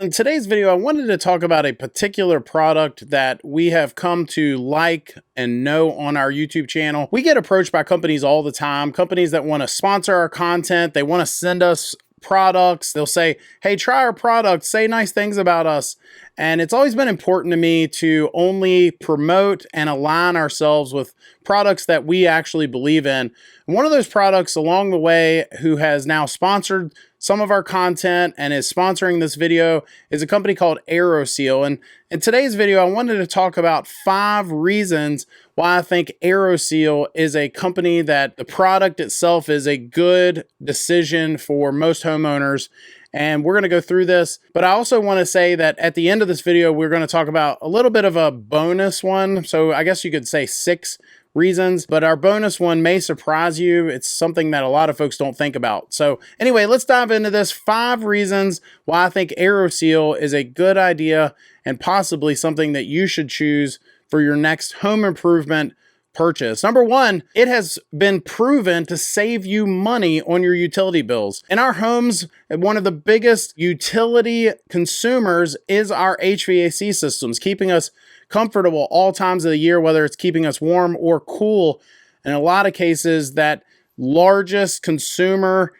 In today's video, I wanted to talk about a particular product that we have come to like and know on our YouTube channel. We get approached by companies all the time, companies that want to sponsor our content. They want to send us products. They'll say, hey, try our product, say nice things about us. And it's always been important to me to only promote and align ourselves with products that we actually believe in. And one of those products along the way who has now sponsored some of our content and is sponsoring this video is a company called Aeroseal. And in today's video, I wanted to talk about 5 reasons why I think Aeroseal is a company that the product itself is a good decision for most homeowners. And we're going to go through this, but I also want to say that at the end of this video, we're going to talk about a little bit of a bonus one. So I guess you could say 6 reasons, but our bonus one may surprise you. It's something that a lot of folks don't think about. So anyway, let's dive into this. 5 reasons why I think Aeroseal is a good idea and possibly something that you should choose for your next home improvement purchase. Number 1, it has been proven to save you money on your utility bills. In our homes, one of the biggest utility consumers is our HVAC systems, keeping us comfortable all times of the year, whether it's keeping us warm or cool. In a lot of cases, that largest consumer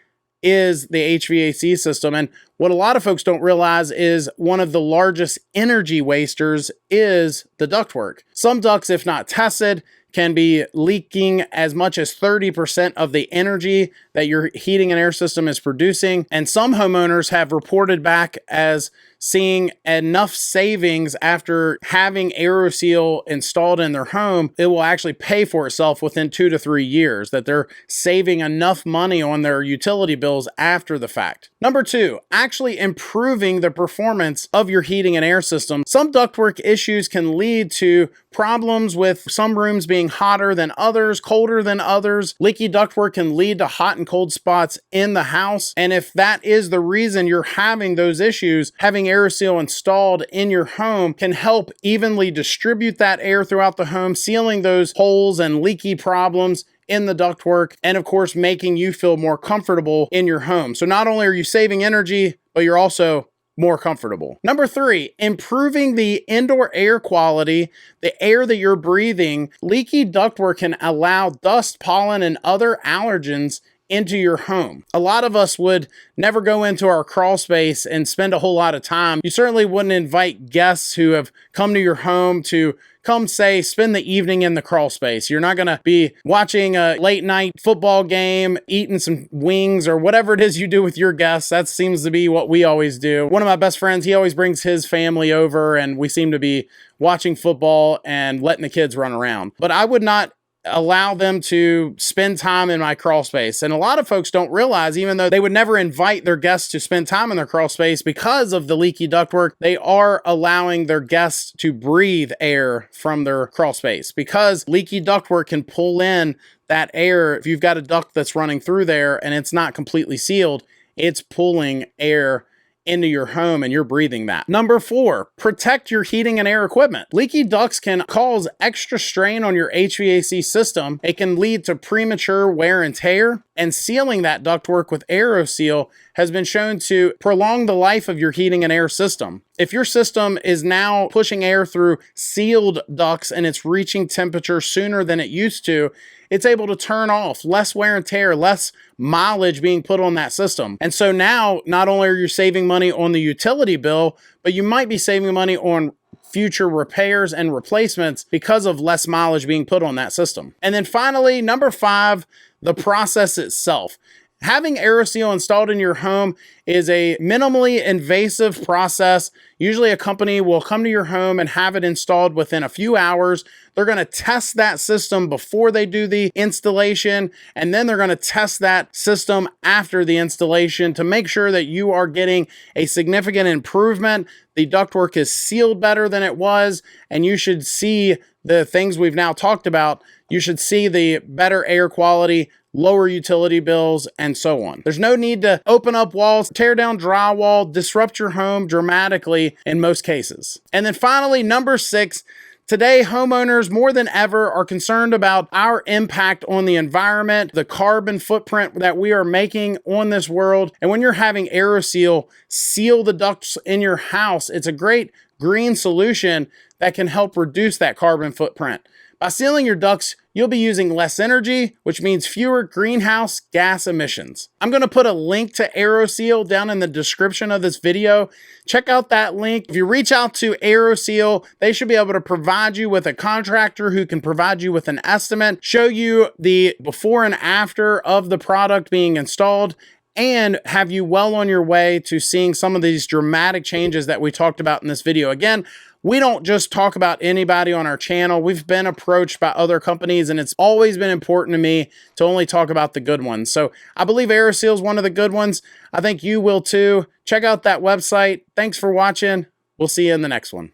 is the HVAC system. And what a lot of folks don't realize is one of the largest energy wasters is the ductwork. Some ducts, if not tested, can be leaking as much as 30% of the energy that your heating and air system is producing. And some homeowners have reported back as seeing enough savings after having Aeroseal installed in their home, it will actually pay for itself within 2 to 3 years, that they're saving enough money on their utility bills after the fact. Number 2, actually improving the performance of your heating and air system. Some ductwork issues can lead to problems with some rooms being hotter than others, colder than others. Leaky ductwork can lead to hot and cold spots in the house. And if that is the reason you're having those issues, having Aeroseal installed in your home can help evenly distribute that air throughout the home, sealing those holes and leaky problems in the ductwork, and of course, making you feel more comfortable in your home. So not only are you saving energy, but you're also more comfortable. Number 3, improving the indoor air quality, the air that you're breathing. Leaky ductwork can allow dust, pollen, and other allergens into your home. A lot of us would never go into our crawl space and spend a whole lot of time. You certainly wouldn't invite guests who have come to your home to come say, spend the evening in the crawl space. You're not gonna be watching a late night football game, eating some wings or whatever it is you do with your guests. That seems to be what we always do. One of my best friends, he always brings his family over and we seem to be watching football and letting the kids run around. But I would not allow them to spend time in my crawl space. And a lot of folks don't realize, even though they would never invite their guests to spend time in their crawl space because of the leaky ductwork, they are allowing their guests to breathe air from their crawl space, because leaky ductwork can pull in that air. If you've got a duct that's running through there and it's not completely sealed, it's pulling air into your home and you're breathing that. Number 4, protect your heating and air equipment. Leaky ducts can cause extra strain on your HVAC system. It can lead to premature wear and tear, and sealing that ductwork with Aeroseal has been shown to prolong the life of your heating and air system. If your system is now pushing air through sealed ducts and it's reaching temperature sooner than it used to, it's able to turn off, less wear and tear, less mileage being put on that system. And so now, not only are you saving money on the utility bill, but you might be saving money on future repairs and replacements because of less mileage being put on that system. And then finally, number 5, the process itself. Having Aeroseal installed in your home is a minimally invasive process. Usually a company will come to your home and have it installed within a few hours. They're going to test that system before they do the installation, and then they're going to test that system after the installation to make sure that you are getting a significant improvement. The ductwork is sealed better than it was, and you should see the things we've now talked about. You should see the better air quality, lower utility bills, and so on. There's no need to open up walls, tear down drywall, disrupt your home dramatically in most cases. And then finally, number 6, Today, homeowners more than ever are concerned about our impact on the environment, the carbon footprint that we are making on this world. And when you're having Aeroseal seal the ducts in your house, it's a great green solution that can help reduce that carbon footprint. By sealing your ducts, you'll be using less energy, which means fewer greenhouse gas emissions. I'm going to put a link to Aeroseal down in the description of this video. Check out that link. If you reach out to Aeroseal, they should be able to provide you with a contractor who can provide you with an estimate, show you the before and after of the product being installed, and have you well on your way to seeing some of these dramatic changes that we talked about in this video. Again, we don't just talk about anybody on our channel. We've been approached by other companies, and it's always been important to me to only talk about the good ones. So I believe Aeroseal is one of the good ones. I think you will too. Check out that website. Thanks for watching. We'll see you in the next one.